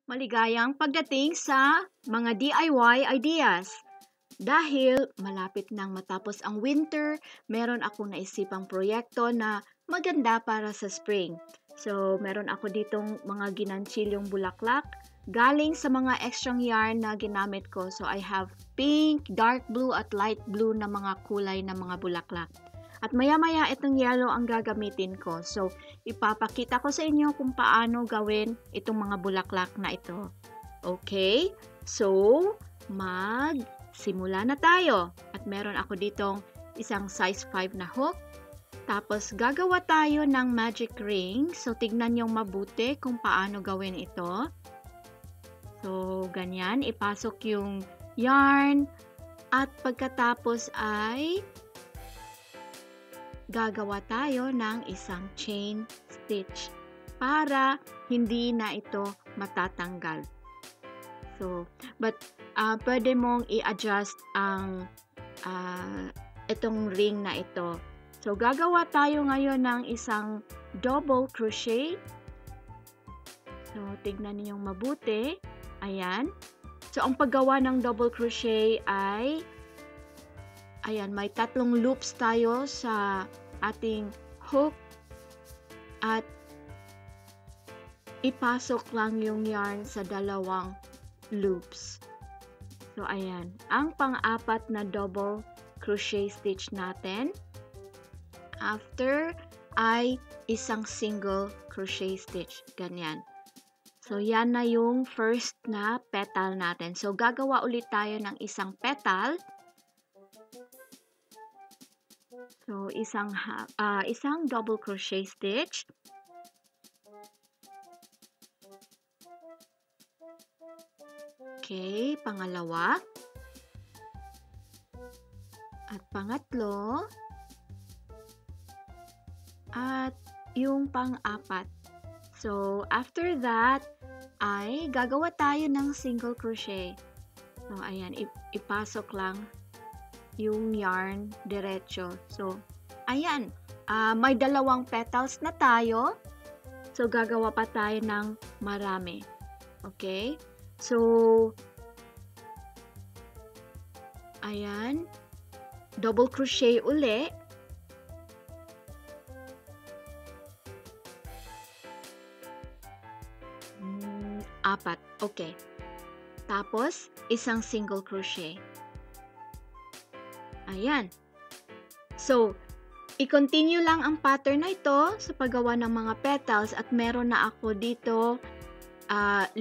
Maligayang pagdating sa mga DIY ideas. Dahil malapit nang matapos ang winter, meron akong naisipang proyekto na maganda para sa spring. So, meron ako ditong mga ginantsilyong bulaklak galing sa mga extrang yarn na ginamit ko. So, I have pink, dark blue at light blue na mga kulay na mga bulaklak. At maya-maya itong yellow ang gagamitin ko. So, ipapakita ko sa inyo kung paano gawin itong mga bulaklak na ito. Okay? So, simula na tayo. At meron ako ditong isang size 5 na hook. Tapos, gagawa tayo ng magic ring. So, tignan niyong mabuti kung paano gawin ito. So, ganyan. Ipasok yung yarn. At pagkatapos ay gagawa tayo ng isang chain stitch para hindi na ito matatanggal. So, pwede mong i-adjust ang itong ring na ito. So, gagawa tayo ngayon ng isang double crochet. So, tignan niyo mabuti. Ayan. So, ang paggawa ng double crochet ay ayan, may 3 loops tayo sa ating hook at ipasok lang yung yarn sa 2 loops. So, ayan. Ang pang-apat na double crochet stitch natin. After ay isang single crochet stitch. Ganyan. So, yan na yung first na petal natin. So, gagawa ulit tayo ng isang petal. So, isang double crochet stitch. Okay, pangalawa. At pangatlo. At yung pang-apat. So, after that, ay gagawa tayo ng single crochet. So, ayan, ipasok lang yung yarn diretso. So, ayan. May 2 petals na tayo. So, gagawa pa tayo ng marami. Okay? So, ayan. Double crochet uli. Apat. Okay. Tapos, isang single crochet. Ayan. So, i-continue lang ang pattern na ito sa paggawa ng mga petals at meron na ako dito 5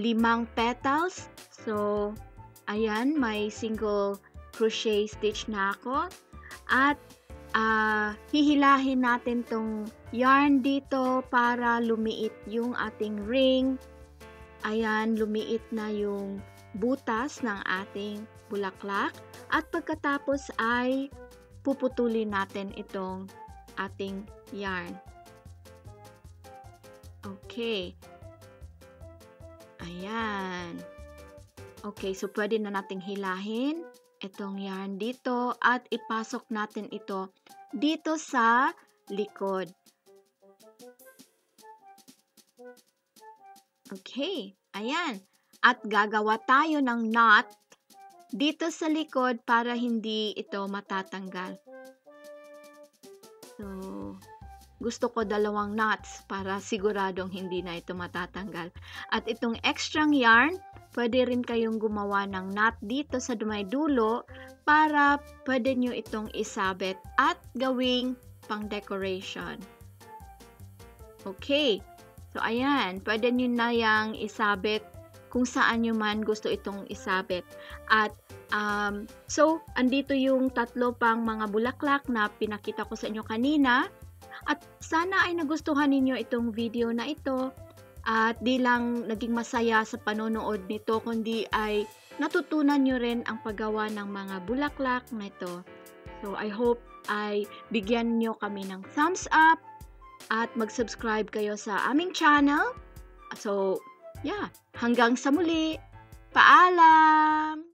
petals. So, ayan, may single crochet stitch na ako. At hihilahin natin tong yarn dito para lumiit yung ating ring. Ayan, lumiit na yung butas ng ating bulaklak. At pagkatapos ay puputulin natin itong ating yarn. Okay. Ayan. Okay, so pwede na nating hilahin itong yarn dito at ipasok natin ito dito sa likod. Okay, ayan. At gagawa tayo ng knot dito sa likod para hindi ito matatanggal. So, gusto ko 2 knots para siguradong hindi na ito matatanggal. At itong extrang yarn, pwede rin kayong gumawa ng knot dito sa may dulo para pwede nyo itong isabit at gawing pang decoration. Okay. So, ayan. Pwede nyo na yang isabit kung saan nyo man gusto itong isabit. At, so, andito yung 3 pang mga bulaklak na pinakita ko sa inyo kanina. At sana ay nagustuhan ninyo itong video na ito. At di lang naging masaya sa panonood nito, kundi ay natutunan nyo rin ang paggawa ng mga bulaklak na ito. So, I hope ay bigyan nyo kami ng thumbs up. At mag-subscribe kayo sa aming channel. So, yeah. Hanggang sa muli. Paalam!